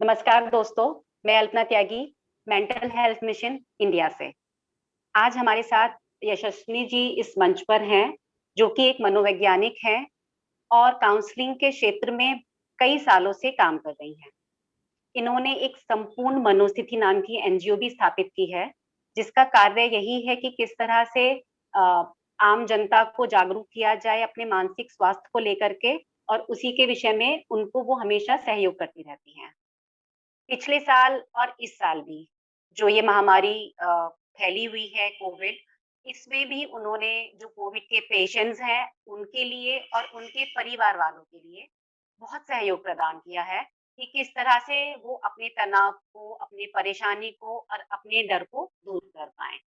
नमस्कार दोस्तों, मैं अल्पना त्यागी, मेंटल हेल्थ मिशन इंडिया से। आज हमारे साथ यशस्विनी जी इस मंच पर हैं, जो कि एक मनोवैज्ञानिक हैं और काउंसलिंग के क्षेत्र में कई सालों से काम कर रही हैं। इन्होंने एक संपूर्ण मनोस्थिति नाम की एनजीओ भी स्थापित की है, जिसका कार्य यही है कि किस तरह से आम जनता को जागरूक किया जाए अपने मानसिक स्वास्थ्य को लेकर के, और उसी के विषय में उनको वो हमेशा सहयोग करती रहती हैं। पिछले साल और इस साल भी जो ये महामारी फैली हुई है कोविड, इसमें भी उन्होंने जो कोविड के पेशेंट्स हैं, उनके लिए और उनके परिवार वालों के लिए बहुत सहयोग प्रदान किया है कि किस तरह से वो अपने तनाव को, अपनी परेशानी को और अपने डर को दूर कर पाएँ।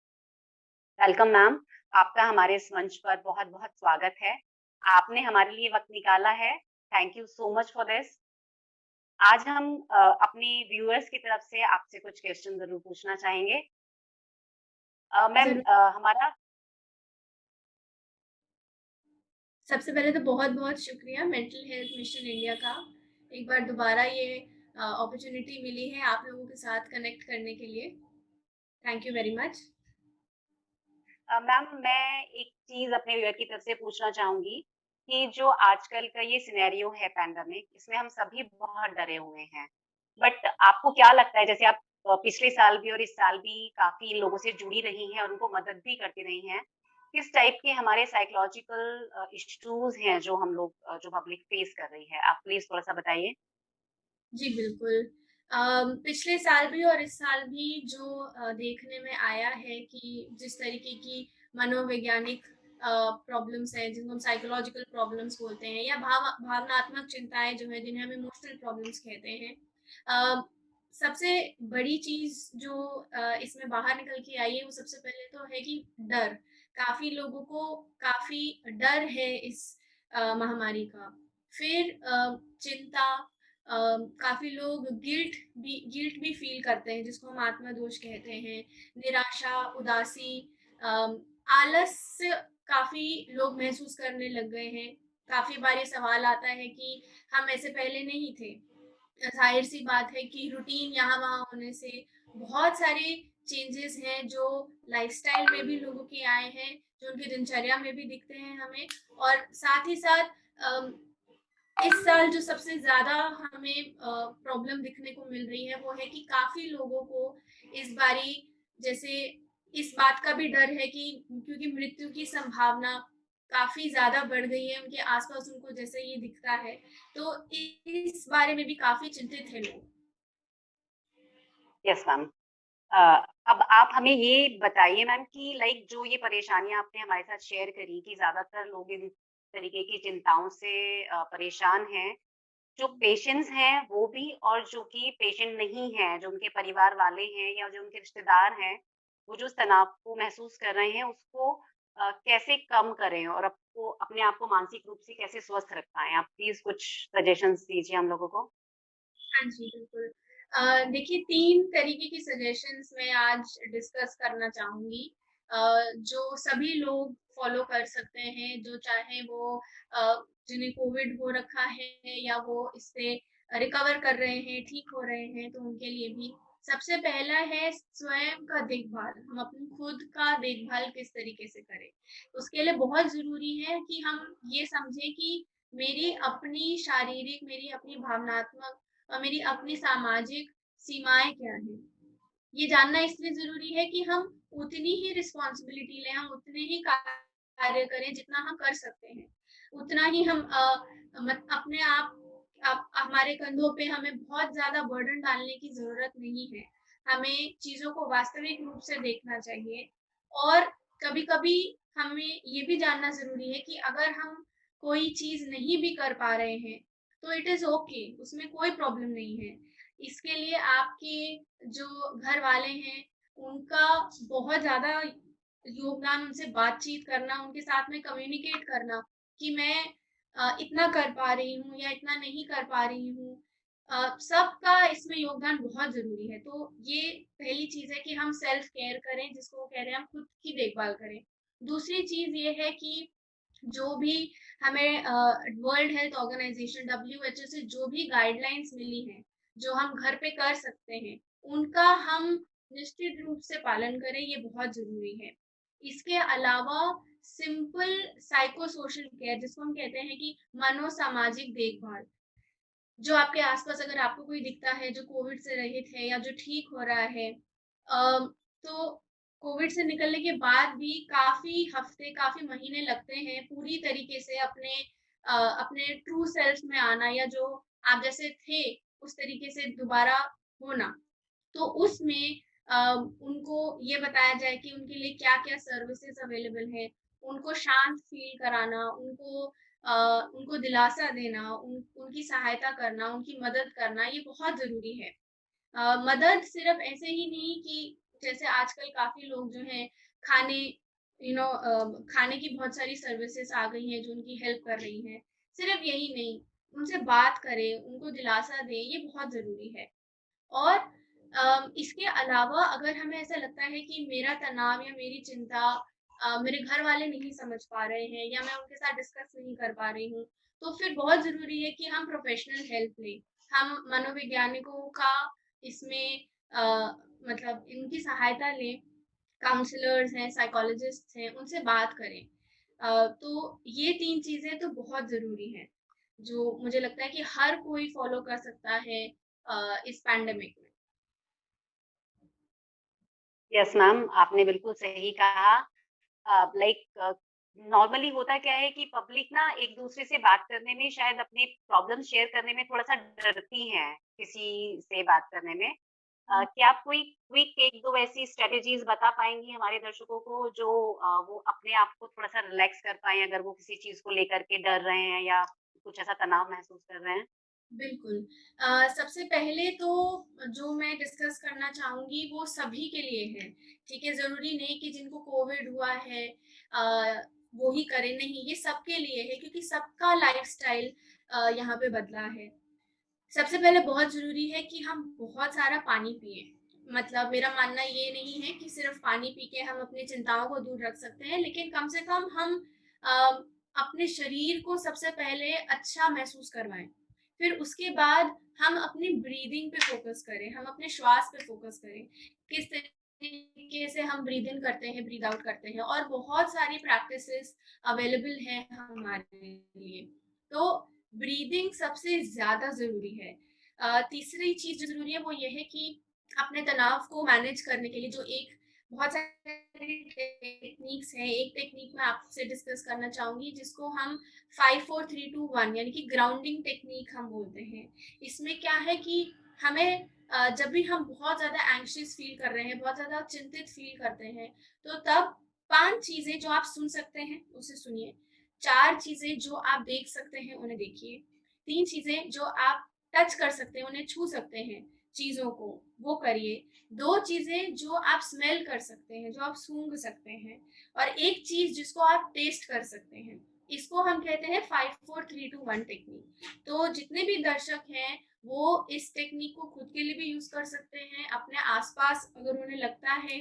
वेलकम मैम, आपका हमारे इस मंच पर बहुत-बहुत स्वागत है। आपने हमारे लिए वक़्त निकाला है। Thank you so much for this. आज हम अपनी व्यूअर्स की तरफ से आपसे कुछ क्वेश्चन ज़रूर पूछना चाहेंगे। मैम, ज़रूर। हमारा सबसे पहले तो बहुत-बहुत शुक्रिया मेंटल हेल्थ मिशन इंडिया का। एक बार दोबारा ये अपॉर्च्युनिटी मिली है आप लोगों के साथ कनेक्ट करने के लिए। Thank you very much. Ma'am, मैं एक चीज़ अपने व्यूअर की तरफ से पूछना चाहूँगी कि जो आजकल का ये सिनेरियो है पैंडेमिक, इसमें हम सभी बहुत डरे हुए हैं। बट आपको क्या लगता है, जैसे आप पिछले साल भी और इस साल भी काफ़ी लोगों से जुड़ी रही हैं और उनको मदद भी करती रही हैं। किस टाइप के हमारे साइकोलॉजिकल इश्यूज़ हैं जो हम लोग जो पब्लिक फेस कर रही है? आप प्लीज़ थोड़ा-सा बताइए। जी, बिल्कुल। पिछले साल भी और इस साल भी जो देखने में आया है कि जिस तरीके की मनोवैज्ञानिक प्रॉब्लम्स हैं, जिनको हम साइकोलॉजिकल प्रॉब्लम्स बोलते हैं या भावनात्मक चिंताएँ जो हैं, जिन्हें हम इमोशनल प्रॉब्लम्स कहते हैं। अ, सबसे बड़ी चीज़ जो इसमें बाहर निकल के आई है, वो सबसे पहले तो है कि डर। काफ़ी लोगों को काफ़ी डर है इस महामारी का। फिर चिंता, काफ़ी लोग गिल्ट भी फ़ील करते हैं, जिसको हम आत्मदोष कहते हैं। निराशा, उदासी, अम, आलस्य काफ़ी लोग महसूस करने लग गए हैं। काफ़ी बार ये सवाल आता है कि हम ऐसे पहले नहीं थे। ज़ाहिर-सी बात है कि रूटीन यहाँ-वहाँ होने से बहुत सारे चेंजेस हैं जो लाइफ़स्टाइल में भी लोगों के आए हैं, जो उनकी दिनचर्या में भी दिखते हैं हमें। और साथ ही साथ अम, इस साल जो सबसे ज़्यादा हमें प्रॉब्लम दिखने को मिल रही है, वो है कि काफ़ी लोगों को इस बारी जैसे इस बात का भी डर है कि क्योंकि मृत्यु की संभावना काफ़ी ज़्यादा बढ़ गई है, उनके आस-पास उनको जैसे ये दिखता है, तो इस बारे में भी काफ़ी चिंतित हैं लोग। Yes ma'am. अ, अब आप हमें ये बताइए मैम कि लाइक जो ये परेशानियाँ आपने हमारे साथ शेयर करी कि ज़्यादातर लोग इन तरीके की चिंताओं से परेशान हैं। जो पेशेंट्स हैं वो भी, और जो कि पेशेंट नहीं हैं, जो उनके परिवार वाले हैं या जो उनके रिश्तेदार हैं, वो जो उस तनाव को महसूस कर रहे हैं उसको कैसे कम करें और आपको अपने आप को मानसिक रूप से कैसे स्वस्थ रख पाएँ? आप प्लीज़ कुछ सजेशंस दीजिए हम लोगों को। हाँ जी, बिल्कुल। देखिए 3 तरीके की सजेशंस मैं आज डिस्कस करना चाहूँगी, अ, जो सभी लोग फ़ॉलो कर सकते हैं, जो चाहे वो जिन्हें कोविड हो रखा है या वो इससे रिकवर कर रहे हैं, ठीक हो रहे हैं, तो उनके लिए भी। सबसे पहला है स्वयं का देखभाल, हम अपनी खुद का देखभाल किस तरीके से करें। उसके लिए बहुत ज़रूरी है कि हम ये समझें कि मेरी अपनी शारीरिक, मेरी अपनी भावनात्मक और मेरी अपनी सामाजिक सीमाएँ क्या हैं? ये जानना इसलिए ज़रूरी है कि हम उतनी ही रिस्पॉन्सिबिलिटी लें, हम उतने ही कार्य करें जितना हम कर सकते हैं। उतना ही हम मत अपने आप हमारे कंधों पे हमें बहुत ज़्यादा बर्डन डालने की ज़रूरत नहीं है। हमें चीज़ों को वास्तविक रूप से देखना चाहिए और कभी-कभी हमें ये भी जानना ज़रूरी है कि अगर हम कोई चीज़ नहीं भी कर पा रहे हैं, तो इट इज़ ओके, उसमें कोई प्रॉब्लम नहीं है। इसके लिए आपके जो घर वाले हैं, उनका बहुत ज़्यादा योगदान, उनसे बातचीत करना, उनके साथ में कम्युनिकेट करना कि मैं इतना कर पा रही हूँ या इतना नहीं कर पा रही हूँ। सबका इसमें योगदान बहुत ज़रूरी है। तो ये पहली चीज़ है कि हम सेल्फ केयर करें, जिसको वो कह रहे हैं हम खुद की देखभाल करें। दूसरी चीज़ ये है कि जो भी हमें वर्ल्ड हेल्थ ऑर्गेनाइज़ेशन डब्ल्यूएचओ से जो भी गाइडलाइंस मिली हैं, जो हम घर पे कर सकते हैं, उनका हम निश्चित रूप से पालन करें, ये बहुत ज़रूरी है। इसके अलावा सिंपल साइको सोशल केयर जिसको हम कहते हैं कि मनोसामाजिक देखभाल, जो आपके आस-पास अगर आपको कोई दिखता है जो कोविड से रहित है या जो ठीक हो रहा है, तो कोविड से निकलने के बाद भी काफ़ी हफ्ते, काफ़ी महीने लगते हैं पूरी तरीके से अपने ट्रू सेल्फ में आना या जो आप जैसे थे, उस तरीके से दोबारा होना। तो उसमें उनको ये बताया जाए कि उनके लिए क्या-क्या सर्विसेज़ अवेलेबल हैं, उनको शांत फ़ील कराना, उनको दिलासा देना, उनकी सहायता करना, उनकी मदद करना, ये बहुत ज़रूरी है। मदद सिर्फ़ ऐसे ही नहीं कि जैसे आजकल काफ़ी लोग जो हैं खाने खाने की बहुत सारी सर्विसेज़ आ गई हैं जो उनकी हेल्प कर रही हैं। सिर्फ़ यही नहीं, उनसे बात करें, उनको दिलासा दें, ये बहुत ज़रूरी है। और इसके अलावा अगर हमें ऐसा लगता है कि मेरा तनाव या मेरी चिंता मेरे घर वाले नहीं समझ पा रहे हैं या मैं उनके साथ डिस्कस नहीं कर पा रही हूँ, तो फिर बहुत ज़रूरी है कि हम प्रोफ़ेशनल हेल्प लें। हम मनोवैज्ञानिकों का इसमें मतलब इनकी सहायता लें, काउंसलर्स हैं, साइकोलॉजिस्ट्स हैं, उनसे बात करें। तो ये 3 चीज़ें तो बहुत ज़रूरी हैं, जो मुझे लगता है कि हर कोई फ़ॉलो कर सकता है इस पैंडेमिक में। यस मैम, आपने बिल्कुल सही कहा। लाइक नॉर्मली होता क्या है कि पब्लिक ना एक-दूसरे से बात करने में शायद अपने प्रॉब्लम शेयर करने में थोड़ा-सा डरती हैं, किसी से बात करने में। क्या आप कोई क्विक 1-2 ऐसी स्ट्रैटेजीज़ बता पाएँगी हमारे दर्शकों को जो वो अपने आप को थोड़ा-सा रिलैक्स कर पाएँ अगर वो किसी चीज़ को लेकर के डर रहे हैं या कुछ ऐसा तनाव महसूस कर रहे हैं? बिल्कुल। सबसे पहले तो जो मैं डिस्कस करना चाहूँगी वो सभी के लिए है, ठीक है? ज़रूरी नहीं कि जिनको कोविड हुआ है वो ही करें, नहीं ये सबके लिए है क्योंकि सबका लाइफ़स्टाइल यहाँ पे बदला है। सबसे पहले बहुत ज़रूरी है कि हम बहुत सारा पानी पिएँ। मतलब मेरा मानना ये नहीं है कि सिर्फ़ पानी पी के हम अपनी चिंताओं को दूर रख सकते हैं, लेकिन कम से कम हम अ, अपने शरीर को सबसे पहले अच्छा महसूस करवाएँ। फिर उसके बाद हम अपनी ब्रीदिंग पे फ़ोकस करें, हम अपने श्वास पे फ़ोकस करें। किस तरीके से हम ब्रीथ इन करते हैं, ब्रीथ आउट करते हैं और बहुत सारी प्रैक्टिसेज़ अवेलेबल हैं हमारे लिए। तो ब्रीदिंग सबसे ज़्यादा ज़रूरी है। तीसरी चीज़ जो ज़रूरी है वो ये है कि अपने तनाव को मैनेज करने के लिए जो एक बहुत सारी टेक्निक्स हैं, एक टेक्निक मैं आपसे डिस्कस करना चाहूँगी जिसको हम 5, 4, 3, 2, 1 यानी कि ग्राउंडिंग टेक्निक हम बोलते हैं। इसमें क्या है कि हमें जब भी हम बहुत ज़्यादा एंग्ज़ियस फ़ील कर रहे हैं, बहुत ज़्यादा चिंतित फ़ील करते हैं, तो तब 5 चीज़ें जो आप सुन सकते हैं, उसे सुनिए। 4 चीज़ें जो आप देख सकते हैं, उन्हें देखिए। 3 चीज़ें जो आप टच कर सकते हैं, उन्हें छू सकते हैं चीज़ों को, वो करिए। 2 चीज़ें जो आप स्मेल कर सकते हैं, जो आप सूँघ सकते हैं और 1 चीज़ जिसको आप टेस्ट कर सकते हैं। इसको हम कहते हैं 5, 4, 3, 2, 1 टेक्निक। तो जितने भी दर्शक हैं, वो इस टेक्निक को खुद के लिए भी यूज़ कर सकते हैं, अपने आस-पास अगर उन्हें लगता है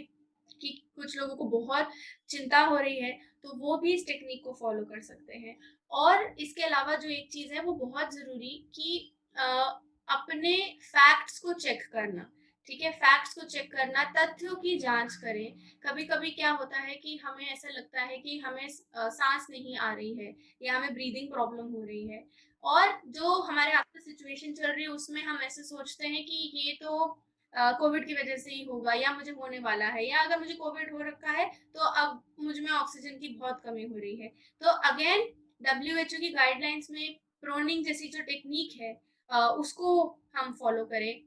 कि कुछ लोगों को बहुत चिंता हो रही है, तो वो भी इस टेक्निक को फ़ॉलो कर सकते हैं। और इसके अलावा जो एक चीज़ है वो बहुत ज़रूरी कि अ, अपने फैक्ट्स को चेक करना, ठीक है? फैक्ट्स को चेक करना, तथ्यों की जाँच करें। कभी-कभी क्या होता है कि हमें ऐसा लगता है कि हमें साँस नहीं आ रही है या हमें ब्रीथिंग प्रॉब्लम हो रही है और जो हमारे आस-पास सिचुएशन चल रही है उसमें हम ऐसे सोचते हैं कि ये तो कोविड की वज़ह से ही होगा या मुझे होने वाला है या अगर मुझे कोविड हो रखा है, तो अब मुझ में ऑक्सीजन की बहुत कमी हो रही है। तो अगेन डब्ल्यूएचओ की गाइडलाइंस में प्रोनिंग जैसी जो टेक्नीक है उसको हम फॉलो करें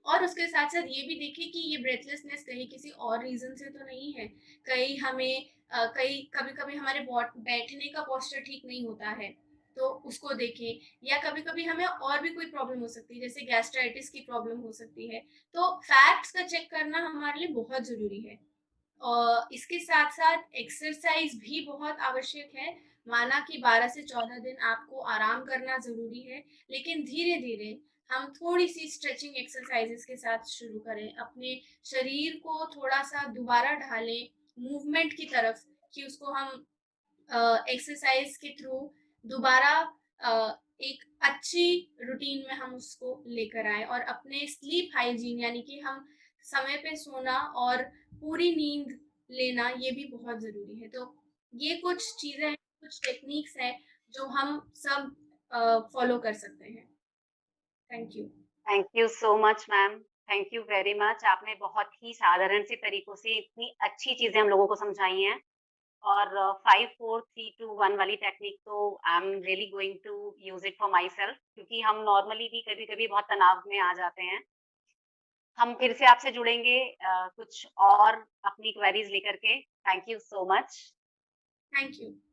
और उसके साथ-साथ ये भी देखें कि ये ब्रेथलेसनेस कहीं किसी और रीज़न से तो नहीं है। कहीं हमें कहीं कभी-कभी हमारे बैठने का पोस्चर ठीक नहीं होता है, तो उसको देखें या कभी-कभी हमें और भी कोई प्रॉब्लम हो सकती है, जैसे गैस्ट्राइटिस की प्रॉब्लम हो सकती है। तो फैक्ट्स का चेक करना हमारे लिए बहुत ज़रूरी है। इसके साथ-साथ एक्सरसाइज़ भी बहुत आवश्यक है। माना कि 12 से 14 दिन आपको आराम करना ज़रूरी है, लेकिन धीरे-धीरे हम थोड़ी-सी स्ट्रेचिंग एक्सरसाइज़ेज़ के साथ शुरू करें। अपने शरीर को थोड़ा-सा दोबारा ढालें मूवमेंट की तरफ कि उसको हम एक्सरसाइज़ के थ्रू दोबारा एक अच्छी रूटीन में हम उसको लेकर आए और अपने स्लीप हाइजीन यानी कि हम समय पे सोना और पूरी नींद लेना ये भी बहुत ज़रूरी है। तो ये कुछ चीज़ें हैं, कुछ टेक्निक्स हैं जो हम सब फ़ॉलो कर सकते हैं। Thank you. Thank you so much ma'am, thank you very much. आपने बहुत ही साधारण से तरीकों से इतनी अच्छी चीज़ें हम लोगों को समझाई हैं और 5, 4, 3, 2, 1 वाली टेक्निक तो I am really going to use it for myself क्योंकि हम नॉर्मली भी कभी-कभी बहुत तनाव में आ जाते हैं। हम फिर से आपसे जुड़ेंगे कुछ और अपनी क्वेरीज़ लेकर के। Thank you so much. Thank you.